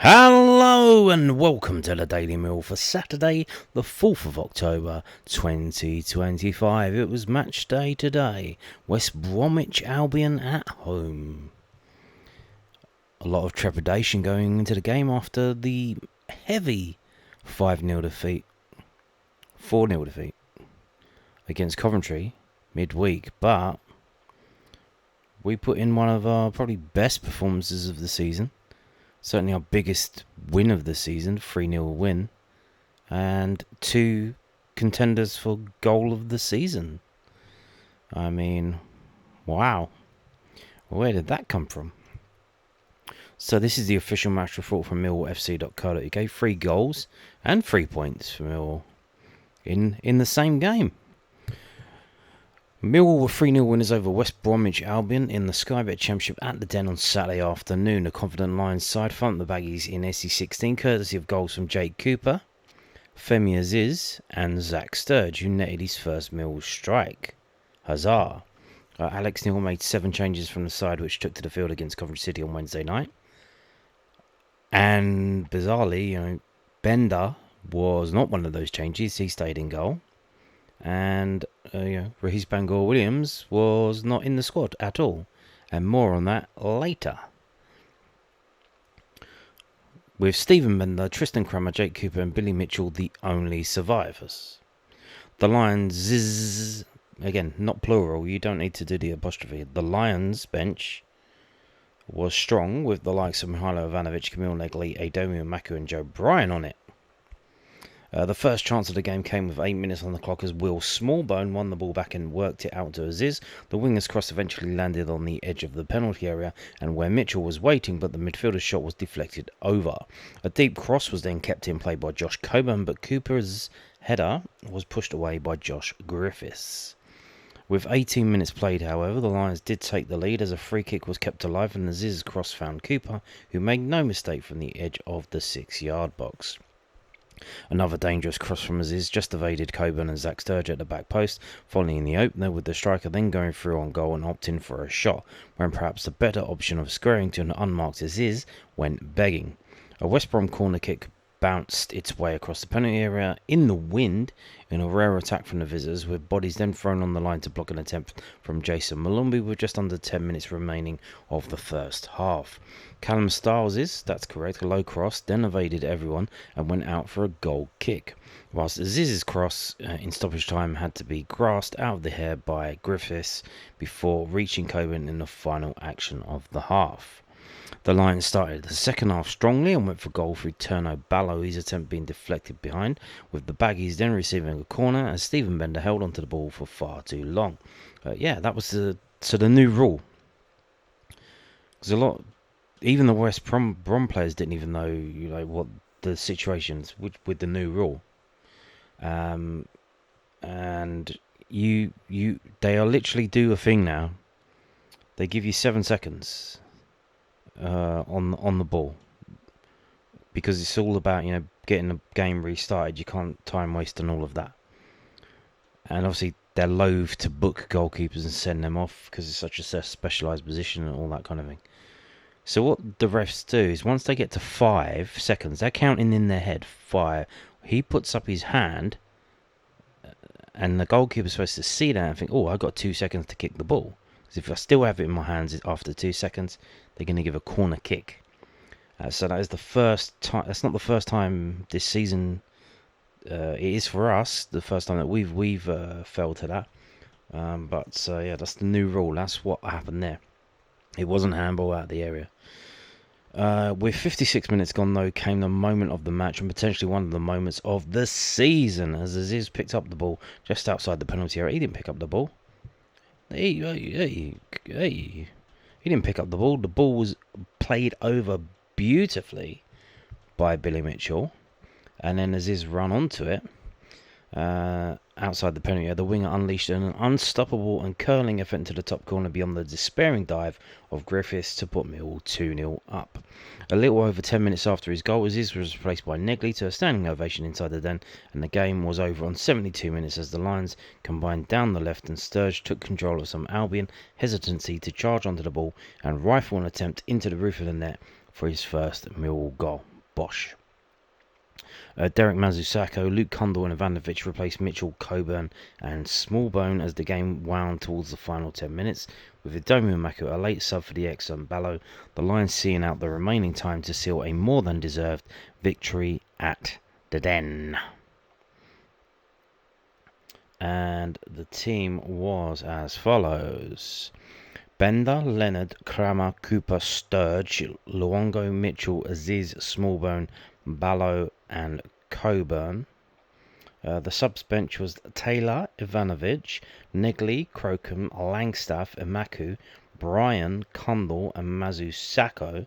Hello and welcome to the Daily Mill for Saturday, the 4th of October 2025. It was match day today. West Bromwich Albion at home. A lot of trepidation going into the game after the heavy 5-0 defeat, 4-0 defeat against Coventry midweek, but we put in one of our probably best performances of the season. Certainly our biggest win of the season, 3-0 win, and 2 contenders for goal of the season. I mean, wow. Where did that come from? So this is the official match report from millwallfc.co.uk. 3 goals and 3 points for Millwall in the same game. Millwall were 3-0 winners over West Bromwich Albion in the Sky Bet Championship at the Den on Saturday afternoon. The confident Lions side front the Baggies in SE16, courtesy of goals from Jake Cooper, Femi Aziz and Zach Sturge, who netted his first Millwall strike. Huzzah! Alex Neil made 7 changes from the side which took to the field against Coventry City on Wednesday night. And bizarrely, Bender was not one of those changes. He stayed in goal. And Rahees Bangor-Williams was not in the squad at all, and more on that later. With Stephen Bender, Tristan Crammer, Jake Cooper and Billy Mitchell the only survivors. The Lions, again, not plural, you don't need to do the apostrophe. The Lions bench was strong with the likes of Mihailo Ivanovic, Camille Negley, Adomi Maku and Joe Bryan on it. The first chance of the game came with 8 minutes on the clock as Will Smallbone won the ball back and worked it out to Aziz. The winger's cross eventually landed on the edge of the penalty area and where Mitchell was waiting, but the midfielder's shot was deflected over. A deep cross was then kept in play by Josh Coburn, but Cooper's header was pushed away by Josh Griffiths. With 18 minutes played, however, the Lions did take the lead as a free kick was kept alive and Aziz's cross found Cooper, who made no mistake from the edge of the 6-yard box. Another dangerous cross from Aziz just evaded Coburn and Zach Sturge at the back post, following in the opener, with the striker then going through on goal and opting for a shot, when perhaps the better option of squaring to an unmarked Aziz went begging. A West Brom corner kick bounced its way across the penalty area in the wind in a rare attack from the visitors, with bodies then thrown on the line to block an attempt from Jason Malumbi with just under 10 minutes remaining of the first half. Callum Stiles, that's correct, a low cross, then evaded everyone and went out for a goal kick, whilst Aziz's cross in stoppage time had to be grasped out of the air by Griffiths before reaching Coburn in the final action of the half. The Lions started the second half strongly and went for goal through Turno Ballo, his attempt being deflected behind, with the Baggies then receiving a corner as Stephen Bender held onto the ball for far too long. That was the new rule. Because even the West Brom players didn't even know what the situations with the new rule. And they literally do a thing now. They give you 7 seconds on the ball, because it's all about getting the game restarted. You can't time waste and all of that. And obviously they're loath to book goalkeepers and send them off because it's such a specialised position and all that kind of thing. So what the refs do is once they get to 5 seconds, they're counting in their head 5. He puts up his hand and the goalkeeper's supposed to see that and think, oh, I've got 2 seconds to kick the ball. Because if I still have it in my hands after 2 seconds, they're going to give a corner kick. So that is the first time. That's not the first time this season. It is for us the first time that we've fell to that. But that's the new rule. That's what happened there. It wasn't handball out of the area. With 56 minutes gone, though, came the moment of the match and potentially one of the moments of the season as Aziz picked up the ball just outside the penalty area. He didn't pick up the ball. He didn't pick up the ball. The ball was played over beautifully by Billy Mitchell. And then Aziz ran onto it. Outside the penalty area, the winger unleashed an unstoppable and curling effort into the top corner beyond the despairing dive of Griffiths to put Millwall 2-0 up. A little over 10 minutes after his goal, Aziz was replaced by Negley to a standing ovation inside the Den, and the game was over on 72 minutes as the Lions combined down the left and Sturge took control of some Albion hesitancy to charge onto the ball and rifle an attempt into the roof of the net for his first Millwall goal. Bosch. Derek Mazusako, Luke Condell and Ivanovic replaced Mitchell, Coburn and Smallbone as the game wound towards the final 10 minutes, with Idomu Maku a late sub for the ex-Sun Ballo, the Lions seeing out the remaining time to seal a more than deserved victory at the Den. And the team was as follows: Bender, Leonard, Kramer, Cooper, Sturge, Luongo, Mitchell, Aziz, Smallbone, Ballo and Coburn. The subs bench was Taylor, Ivanovic, Negley, Crocombe, Langstaff, Emaku, Bryan, Condell and Mazusako.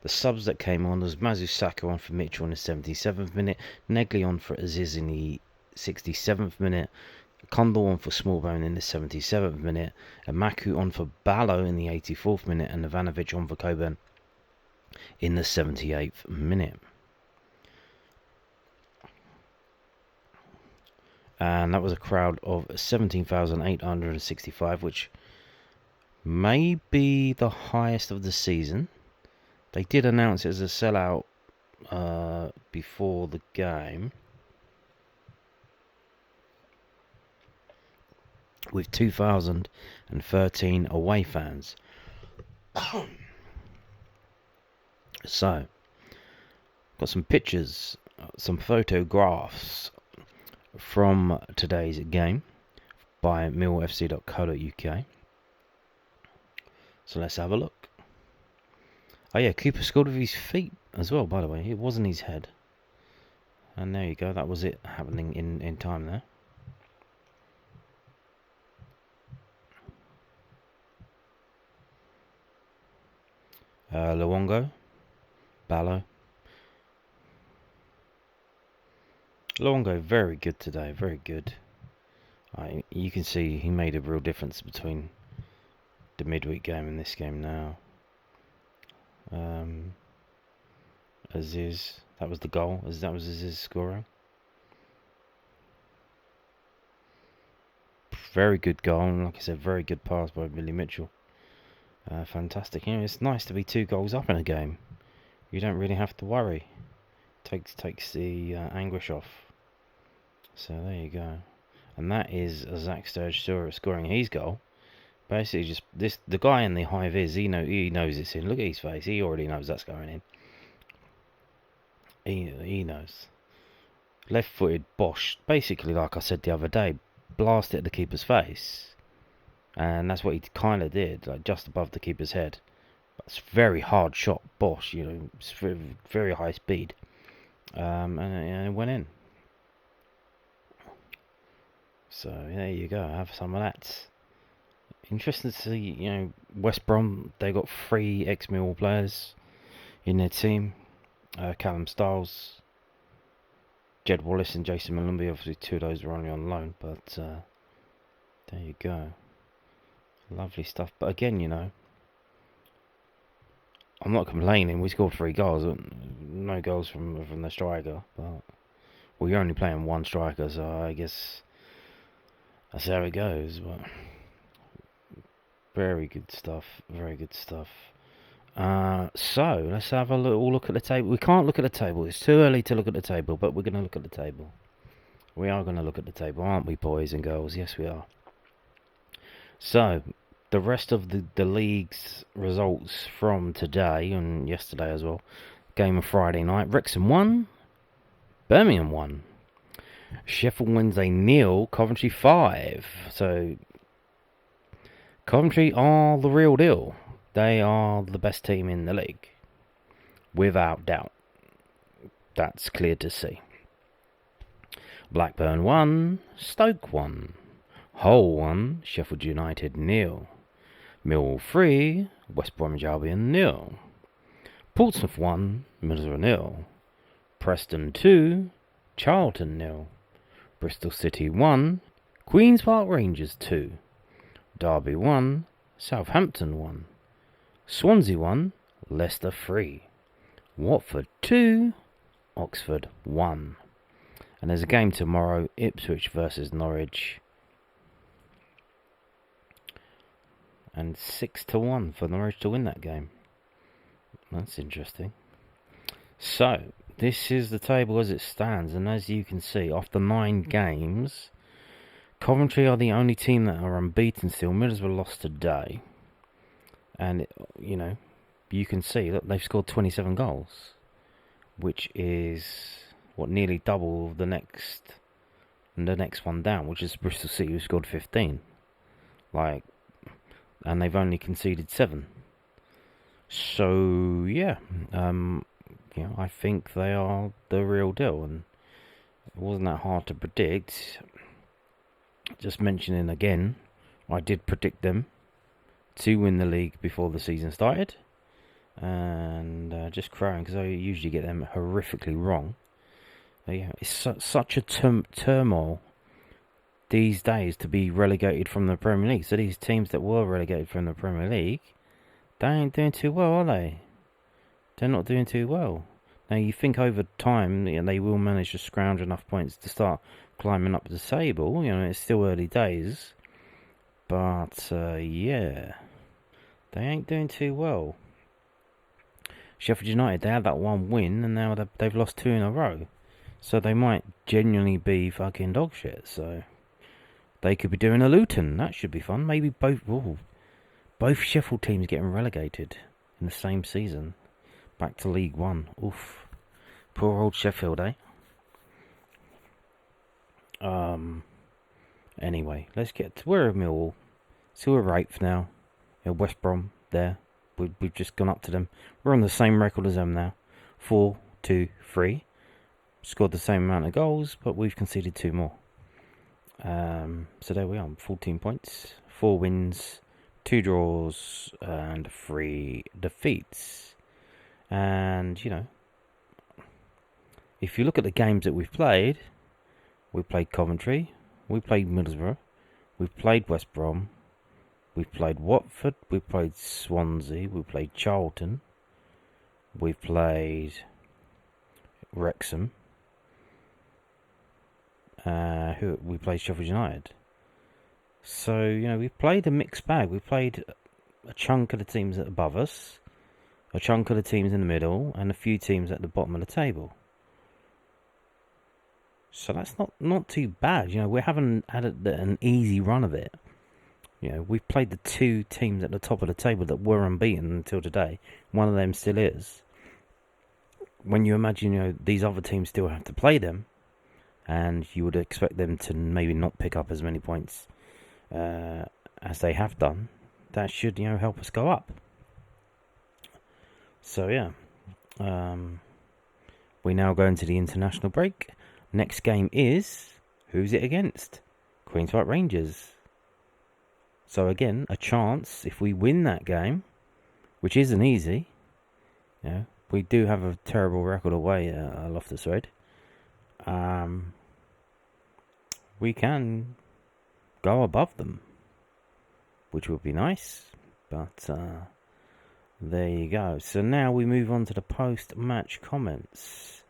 The subs that came on was Mazusako on for Mitchell in the 77th minute, Negley on for Aziz in the 67th minute, Condell on for Smallbone in the 77th minute, Emaku on for Ballo in the 84th minute, and Ivanovic on for Coburn in the 78th minute. And that was a crowd of 17,865, which may be the highest of the season. They did announce it as a sellout before the game, with 2,013 away fans. So, got some pictures, some photographs from today's game by millwallfc.co.uk. So let's have a look. Oh yeah, Cooper scored with his feet as well, by the way. It wasn't his head. And there you go, that was it happening in time there. Luongo, Ballo. Luongo, very good today, very good. You can see he made a real difference between the midweek game and this game now. Aziz, that was the goal. That was Aziz scoring. Very good goal, and like I said, very good pass by Billy Mitchell. Fantastic. You know, it's nice to be 2 goals up in a game. You don't really have to worry. Takes the anguish off. So there you go. And that is Zach Sturge scoring his goal. Basically, just the guy in the high vis. He knows it's in. Look at his face. He already knows that's going in. He knows. Left-footed Bosch. Basically, like I said the other day, blasted at the keeper's face. And that's what he kind of did, like just above the keeper's head. It's a very hard shot, Bosch, you know, it's very, very high speed. And it went in. So there you go, have some of that. Interesting to see, you know, West Brom, they got 3 ex-Millwall players in their team. Callum Stiles, Jed Wallace and Jason Malumbi. Obviously 2 of those were only on loan, but there you go. Lovely stuff. But again, you know, I'm not complaining. We scored 3 goals. No goals from the striker. But you're only playing 1 striker, so I guess that's how it goes. But very good stuff. Very good stuff. So let's have a look at the table. We can't look at the table. It's too early to look at the table, but we're going to look at the table. We are going to look at the table, aren't we, boys and girls? Yes, we are. So, the rest of the league's results from today and yesterday as well. Game of Friday night. Wrexham 1, Birmingham 1. Sheffield Wednesday 0, Coventry 5. So, Coventry are the real deal. They are the best team in the league. Without doubt. That's clear to see. Blackburn 1, Stoke 1. Hull 1, Sheffield United 0. Millwall 3, West Bromwich Albion 0. Portsmouth 1, Middlesbrough 0. Preston 2, Charlton 0. Bristol City 1, Queen's Park Rangers 2. Derby 1, Southampton 1. Swansea 1, Leicester 3. Watford 2, Oxford 1. And there's a game tomorrow, Ipswich versus Norwich. And 6-1 for Norwich to win that game. That's interesting. So, this is the table as it stands, and as you can see, after 9 games, Coventry are the only team that are unbeaten still. Middlesbrough lost today, and you can see that they've scored 27 goals, which is nearly double the next one down, which is Bristol City, who scored 15. And they've only conceded 7. So yeah, I think they are the real deal, and it wasn't that hard to predict. Just mentioning again, I did predict them to win the league before the season started, and just crying because I usually get them horrifically wrong. It's such a turmoil these days to be relegated from the Premier League. So these teams that were relegated from the Premier League, they ain't doing too well, are they? They're not doing too well. Now you think over time they will manage to scrounge enough points to start climbing up the table. It's still early days, but yeah, they ain't doing too well. Sheffield United, they had that one win, and now they've lost 2 in a row. So they might genuinely be fucking dog shit. So they could be doing a Luton. That should be fun. Maybe both Sheffield teams getting relegated in the same season. Back to League One. Oof. Poor old Sheffield, eh? Anyway, let's get to... We're at Millwall. So we're 8th now. West Brom, there. We've just gone up to them. We're on the same record as them now. 4-2-3. Scored the same amount of goals, but we've conceded 2 more. So there we are, 14 points, 4 wins, 2 draws, and 3 defeats. And, if you look at the games that we've played Coventry, we played Middlesbrough, we've played West Brom, we've played Watford, we've played Swansea, we've played Charlton, we've played Wrexham, we played Sheffield United. So, we've played a mixed bag. We've played a chunk of the teams above us, a chunk of the teams in the middle, and a few teams at the bottom of the table. So that's not too bad. We haven't had an easy run of it. We've played the 2 teams at the top of the table that were unbeaten until today. One of them still is. When you imagine, these other teams still have to play them, and you would expect them to maybe not pick up as many points as they have done, that should, help us go up. So, yeah. We now go into the international break. Next game is... Who's it against? Queen's Park Rangers. So, again, a chance, if we win that game, which isn't easy, we do have a terrible record away at Loftus Road. We can go above them, which would be nice, but there you go. So now we move on to the post-match comments,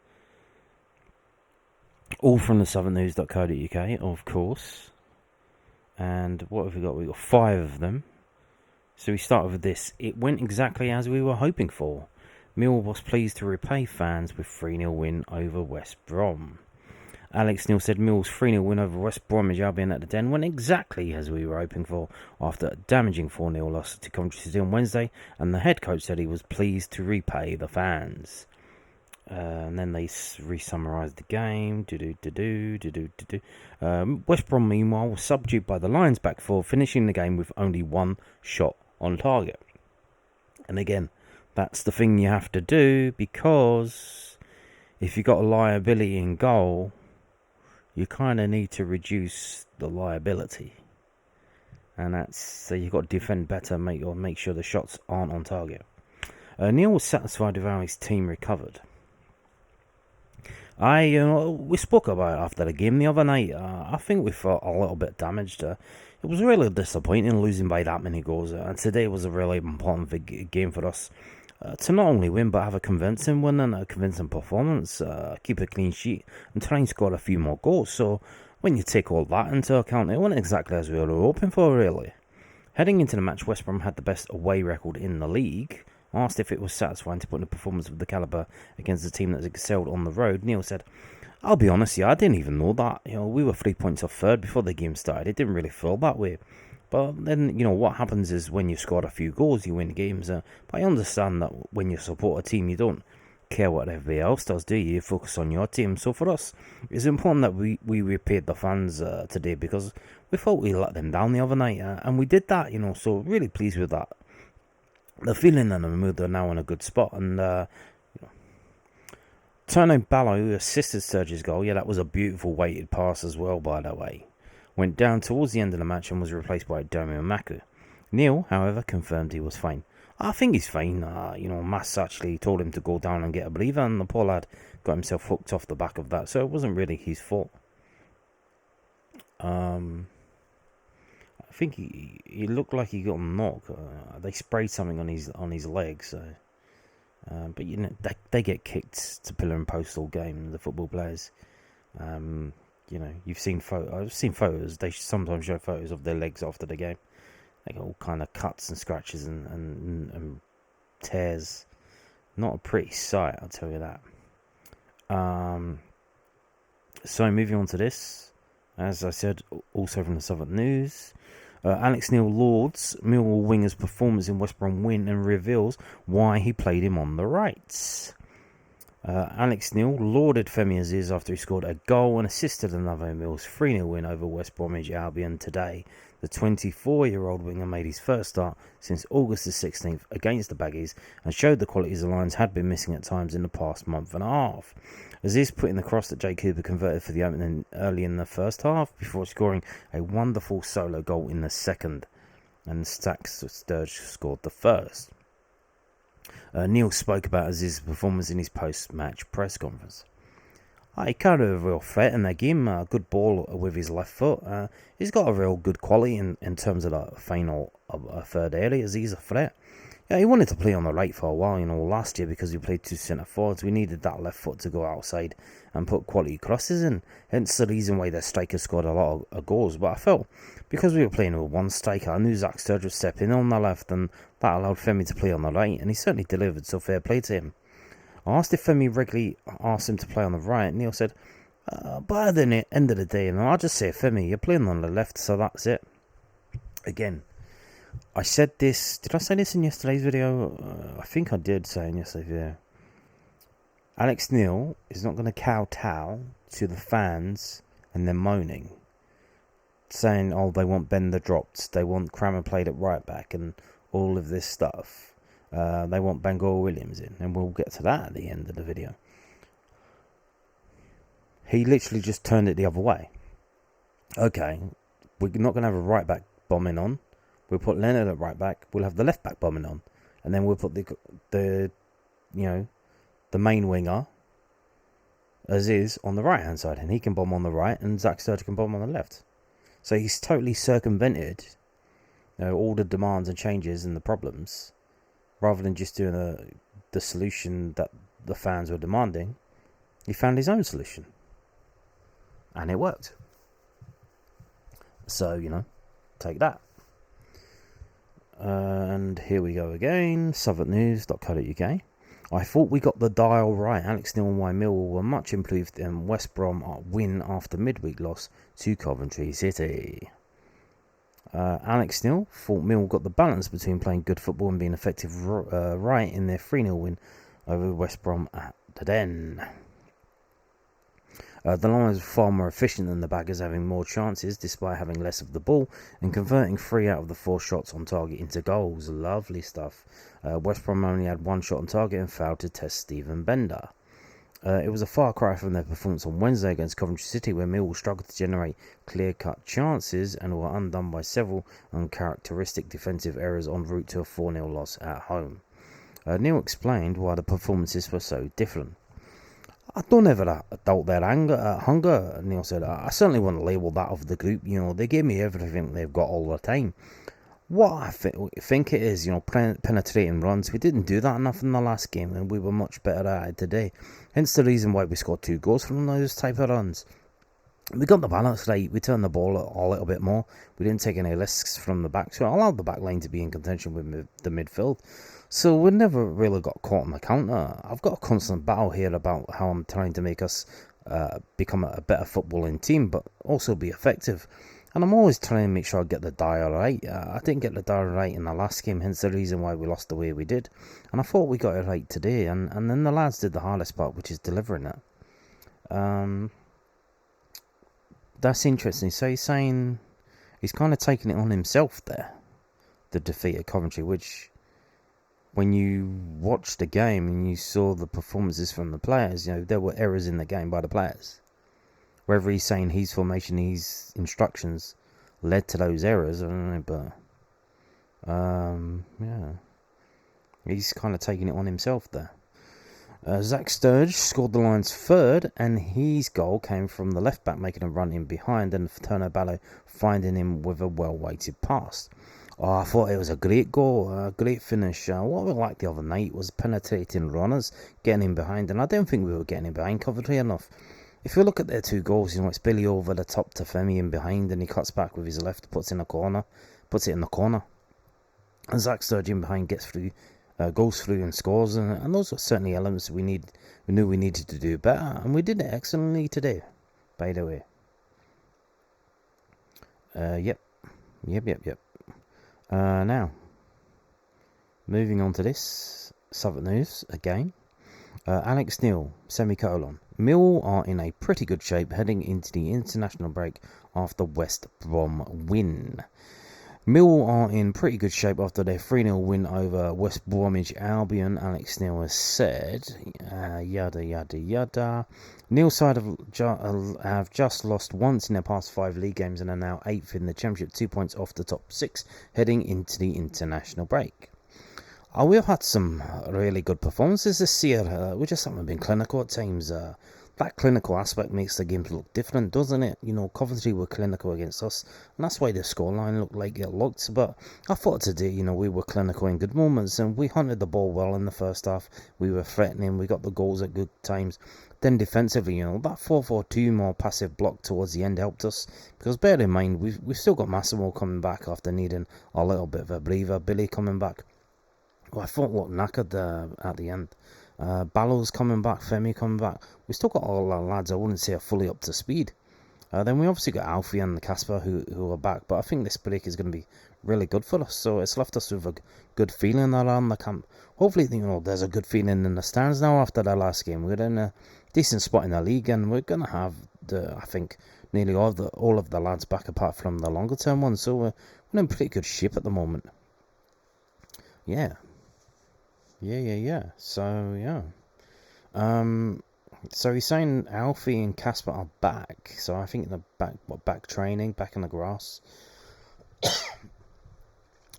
all from the southernnews.co.uk, of course. And what have we got? We've got 5 of them. So we start with this. It went exactly as we were hoping for. Millwall was pleased to repay fans with 3-0 win over West Brom. Alex Neil said Millwall's 3-0 win over West Bromwich Albion at the Den went exactly as we were hoping for after a damaging 4-0 loss to Coventry City on Wednesday, and the head coach said he was pleased to repay the fans. And then they re-summarised the game. West Brom, meanwhile, was subdued by the Lions' back four, finishing the game with only 1 shot on target. And again, that's the thing you have to do, because if you've got a liability in goal, you kind of need to reduce the liability. And that's so you've got to defend better, make sure the shots aren't on target. Neil was satisfied with how his team recovered. We spoke about it after the game the other night. I think we felt a little bit damaged. It was really disappointing losing by that many goals. And today was a really important game for us to not only win, but have a convincing win and a convincing performance, keep a clean sheet, and try and score a few more goals. So when you take all that into account, it wasn't exactly as we were hoping for, really. Heading into the match, West Brom had the best away record in the league, Asked if it was satisfying to put in a performance of the calibre against a team that's excelled on the road, Neil said, "I'll be honest, I didn't even know that. We were 3 points off third before the game started. It didn't really feel that way. But then, what happens is when you scored a few goals, you win games. But I understand that when you support a team, you don't care what everybody else does, do you? You focus on your team. So for us, it's important that we repaid the fans today, because we thought we let them down the other night. And we did that, so really pleased with that. The feeling and the mood are now in a good spot. And, Turno Ballo assisted Sturge's goal. Yeah, that was a beautiful weighted pass as well, by the way. Went down towards the end of the match and was replaced by Domi Maku. Neil, however, confirmed he was fine. I think he's fine. Mass actually told him to go down and get a believer, and the poor lad got himself hooked off the back of that, so it wasn't really his fault. I think he looked like he got a knock. They sprayed something on his leg, so. But they get kicked to pillar and post all game. The football players. You've seen photos. I've seen photos. They sometimes show photos of their legs after the game. They got all kind of cuts and scratches and tears. Not a pretty sight, I'll tell you that. So moving on to this, as I said, also from the Southern News. Alex Neil lauds Millwall winger's performance in West Brom win and reveals why he played him on the right. Alex Neil lauded Femi Aziz after he scored a goal and assisted another Mill's 3-0 win over West Bromwich Albion today. The 24-year-old winger made his first start since August the 16th against the Baggies and showed the qualities the Lions had been missing at times in the past month and a half. Aziz put in the cross that Jake Cooper converted for the opening early in the first half before scoring a wonderful solo goal in the second, and Sturge scored the first. Neil spoke about Aziz's performance in his post-match press conference. He carried a real threat in that game, a good ball with his left foot. He's got a real good quality in terms of the final third area. He's a threat. Yeah, he wanted to play on the right for a while, last year because we played two centre forwards. We needed that left foot to go outside and put quality crosses in. Hence the reason why the striker scored a lot of goals. But I felt because we were playing with one striker, I knew Zach Sturge would step in on the left, and that allowed Femi to play on the right, and he certainly delivered, so fair play to him. I asked if Femi regularly asked him to play on the right, and Neil said, but at the end of the day, I'll just say, Femi, you're playing on the left, so that's it. Again, I said this, did I say this in yesterday's video? I think I did say in yesterday's video. Alex Neil is not going to kowtow to the fans and their moaning, saying, they want Bender dropped, they want Crammer played at right back, and all of this stuff. They want Bangor Williams in, and we'll get to that at the end of the video. He literally just turned it the other way. Okay, we're not going to have a right back bombing on. We'll put Leonard at right back. We'll have the left back bombing on, and then we'll put the main winger Aziz on the right hand side, and he can bomb on the right, and Zach Sturge can bomb on the left. So he's totally circumvented all the demands and changes and the problems. Rather than just doing the solution that the fans were demanding, he found his own solution. And it worked. So, take that. And here we go again. southwarknews.co.uk. I thought we got the dial right. Alex Neil and Millwall were much improved in West Brom win after midweek loss to Coventry City. Alex Neil thought Mill got the balance between playing good football and being effective right in their 3-0 win over West Brom at the Den. The Lions were far more efficient than the Baggers, having more chances despite having less of the ball and converting 3 out of the 4 shots on target into goals. Lovely stuff. West Brom only had 1 shot on target and failed to test Stephen Bender. It was a far cry from their performance on Wednesday against Coventry City, where Millwall struggled to generate clear-cut chances and were undone by several uncharacteristic defensive errors en route to a 4-0 loss at home. Neil explained why the performances were so different. I don't ever doubt their hunger, Neil said. I certainly wouldn't label that of the group. They gave me everything they've got all the time. What I think it is, penetrating runs. We didn't do that enough in the last game, and we were much better at it today. Hence the reason why we scored 2 goals from those type of runs. We got the balance right. We turned the ball a little bit more. We didn't take any risks from the back, so I allowed the back line to be in contention with the midfield. So we never really got caught on the counter. I've got a constant battle here about how I'm trying to make us become a better footballing team, but also be effective. And I'm always trying to make sure I get the dial right. I didn't get the dial right in the last game, hence the reason why we lost the way we did. And I thought we got it right today, and then the lads did the hardest part, which is delivering it. That's interesting. So he's saying he's kind of taking it on himself there, the defeat at Coventry, which, when you watched the game and you saw the performances from the players, there were errors in the game by the players. Whether he's saying his formation, his instructions led to those errors, I don't know, but yeah, he's kind of taking it on himself there. Zach Sturge scored the Lions' third, and his goal came from the left back making a run in behind, and Turner Ballo finding him with a well-weighted pass. Oh, I thought it was a great goal, a great finish. What we liked the other night was penetrating runners, getting in behind, and I don't think we were getting in behind Coventry enough. If you look at their two goals, it's Billy over the top to Femi in behind, and he cuts back with his left, puts it in the corner. And Zach Sturge in behind gets through, goes through and scores, and those are certainly elements we knew we needed to do better, and we did it excellently today, by the way. Yep. Now, moving on to this, Southern news again. Alex Neil, semicolon. Millwall are in a pretty good shape heading into the international break after West Brom win. Millwall are in pretty good shape after their 3-0 win over West Bromwich Albion, Alex Neil has said. Yada yada yada. Neil's side have just lost once in their past 5 league games and are now 8th in the Championship, 2 points off the top 6, heading into the international break. We've had some really good performances this year. We just haven't been clinical at times. That clinical aspect makes the games look different, doesn't it? Coventry were clinical against us, and that's why the scoreline looked like it looked. But I thought today, we were clinical in good moments, and we hunted the ball well in the first half. We were threatening, we got the goals at good times. Then defensively, that 4-4-2 more passive block towards the end helped us, because bear in mind, we've still got Massimo coming back after needing a little bit of a breather. Billy coming back. Well, I thought looked knackered at the end. Ballow's coming back, Femi coming back. We still got all our lads, I wouldn't say are fully up to speed. Then we obviously got Alfie and Casper who are back, but I think this break is going to be really good for us. So it's left us with a good feeling around the camp. Hopefully, there's a good feeling in the stands now after that last game. We're in a decent spot in the league, and we're going to have I think nearly all of the lads back apart from the longer term ones. So we're in pretty good shape at the moment. Yeah. So, yeah. So he's saying Alfie and Casper are back. So I think back training, back in the grass.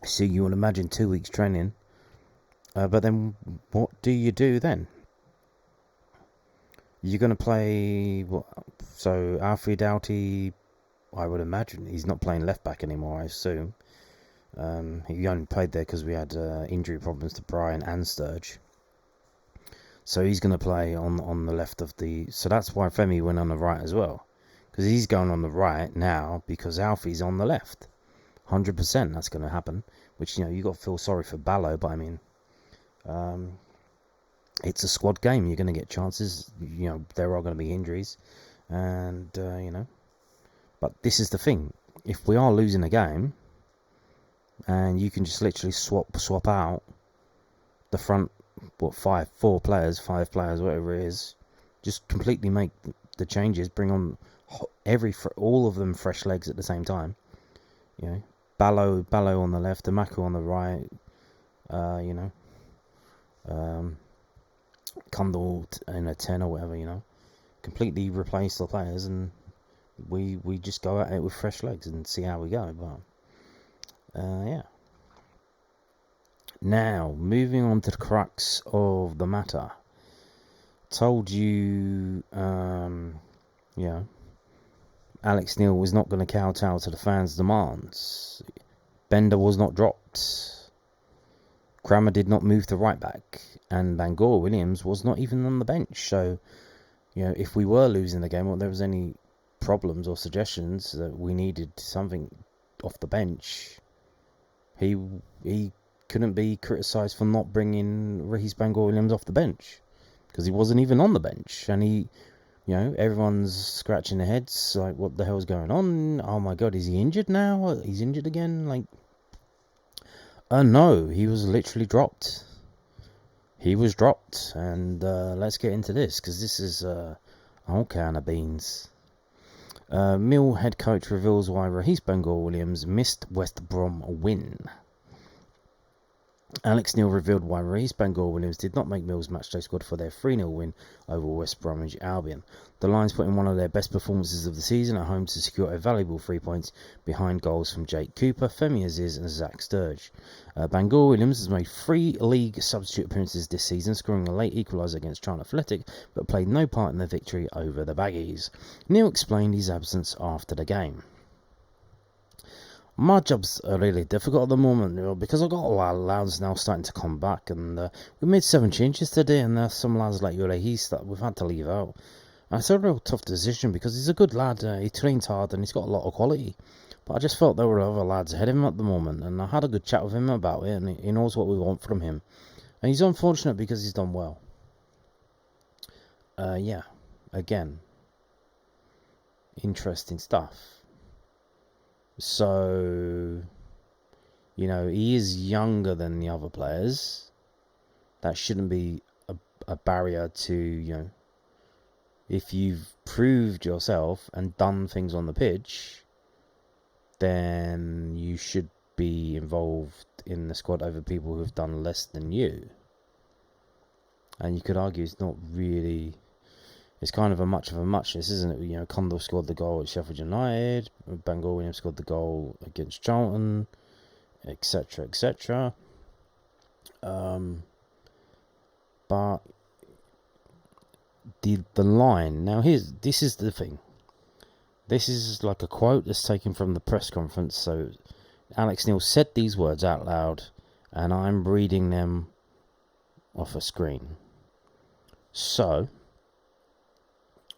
So you would imagine 2 weeks training. But then what do you do then? You're going to play what? So Alfie Doughty, I would imagine he's not playing left back anymore, I assume. He only played there because we had injury problems to Brian and Sturge. So he's going to play on the left of the... So that's why Femi went on the right as well. Because he's going on the right now because Alfie's on the left. 100% that's going to happen. Which, you got to feel sorry for Ballo. But, I mean, it's a squad game. You're going to get chances. There are going to be injuries. And, But this is the thing. If we are losing a game... and you can just literally swap out the front, five players, whatever it is, just completely make the changes, bring on all of them fresh legs at the same time. Ballo on the left, Amaku on the right, Kundal in a 10 or whatever, completely replace the players, and we just go at it with fresh legs and see how we go. But yeah. Now, moving on to the crux of the matter. Told you, Alex Neil was not going to kowtow to the fans' demands. Bender was not dropped. Crammer did not move to right back. And Bangor Williams was not even on the bench. So, if we were losing the game or there was any problems or suggestions that we needed something off the bench... He couldn't be criticised for not bringing Reece Bangor-Williams off the bench, because he wasn't even on the bench, and he, everyone's scratching their heads like, what the hell's going on? Oh my god, is he injured now? He's injured again? Like, no, he was literally dropped. He was dropped, and let's get into this, because this is a whole can of beans. Mill head coach reveals why Reece Bangor-Williams missed West Brom win. Alex Neil revealed why Reece Bangor-Williams did not make Mill's matchday squad for their 3-0 win over West Bromwich Albion. The Lions put in one of their best performances of the season at home to secure a valuable 3 points behind goals from Jake Cooper, Femi Aziz and Zach Sturge. Bangor-Williams has made 3 league substitute appearances this season, scoring a late equaliser against Charlton Athletic, but played no part in the victory over the Baggies. Neil explained his absence after the game. My job's really difficult at the moment, because I've got a lot of lads now starting to come back, and we made 7 changes today, and there's some lads like Urahi that we've had to leave out. And it's a real tough decision, because he's a good lad, he trains hard, and he's got a lot of quality. But I just felt there were other lads ahead of him at the moment, and I had a good chat with him about it, and he knows what we want from him. And he's unfortunate because he's done well. Yeah, again, interesting stuff. So, he is younger than the other players. That shouldn't be a barrier to, if you've proved yourself and done things on the pitch, then you should be involved in the squad over people who've done less than you. And you could argue it's not really... It's kind of a muchness, isn't it? Condor scored the goal at Sheffield United, Bangor-Williams scored the goal against Charlton, etc., etc. But the line... Now, this is the thing. This is like a quote that's taken from the press conference. So, Alex Neil said these words out loud, and I'm reading them off a screen. So...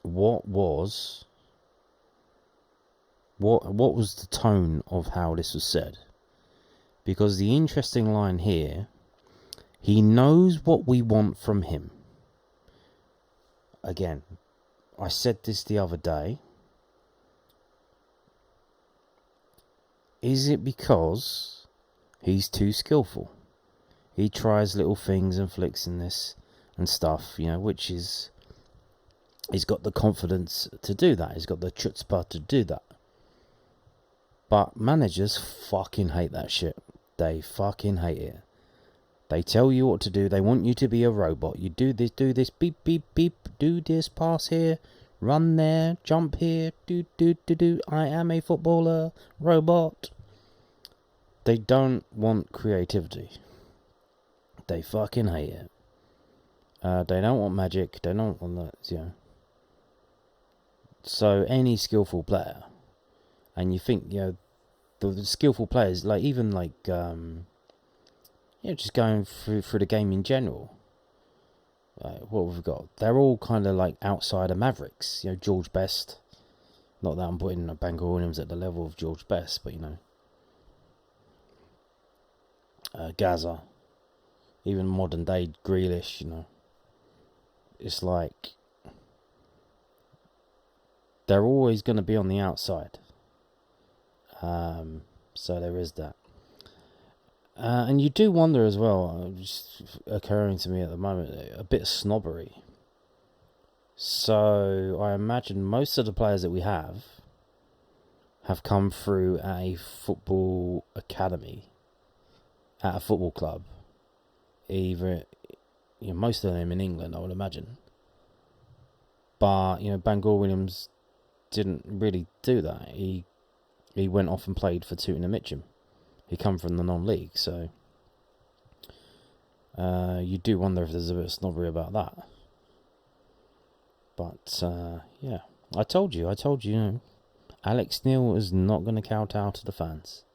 What was the tone of how this was said? Because the interesting line here, he knows what we want from him. Again, I said this the other day. Is it because he's too skillful? He tries little things and flicks in this and stuff, which is... He's got the confidence to do that. He's got the chutzpah to do that. But managers fucking hate that shit. They fucking hate it. They tell you what to do. They want you to be a robot. You do this, beep, beep, beep, do this, pass here, run there, jump here, do. I am a footballer, robot. They don't want creativity. They fucking hate it. They don't want magic. They don't want that, So any skillful player, and you think, the skillful players, just going through the game in general, what we've got, they're all kind of like outsider mavericks. George Best, not that I'm putting Bangor-Williams at the level of George Best, but Gaza, even modern day Grealish, it's like, they're always going to be on the outside. So there is that. And you do wonder as well, just occurring to me at the moment, a bit of snobbery. So I imagine most of the players that we have come through a football academy, at a football club. Either, most of them in England, I would imagine. But, Bangor-Williams didn't really do that. He went off and played for Tooting and Mitcham. He come from the non-league, so you do wonder if there's a bit of snobbery about that. But yeah, I told you, Alex Neil is not going to kowtow to the fans.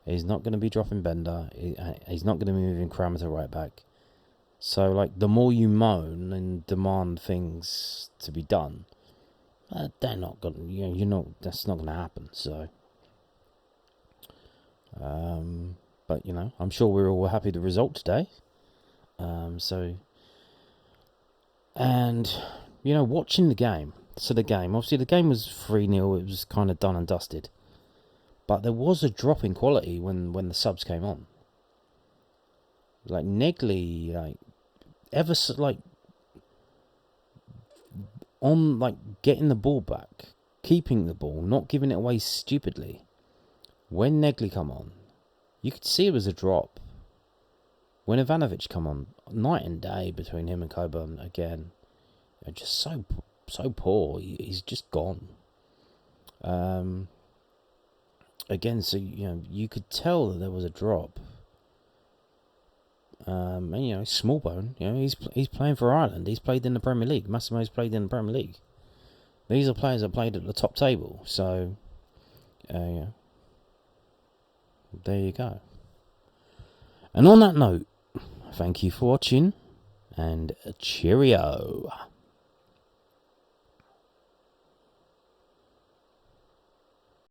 He's not going to be dropping Bender. He's not going to be moving Crammer to right back. So, the more you moan and demand things to be done, they're not going. That's not going to happen. So, But, I'm sure we're all happy with the result today. And, watching the game. So obviously the game was 3-0. It was kind of done and dusted. But there was a drop in quality when the subs came on. Like Negley, on getting the ball back, keeping the ball, not giving it away stupidly. When Negley come on, you could see it was a drop. When Ivanovic come on, night and day between him and Coburn again. Just so poor. He's just gone. Again, so you could tell that there was a drop. And Smallbone, he's playing for Ireland. He's played in the Premier League. Massimo's played in the Premier League. These are players that played at the top table. So, there you go. And on that note, thank you for watching, and cheerio.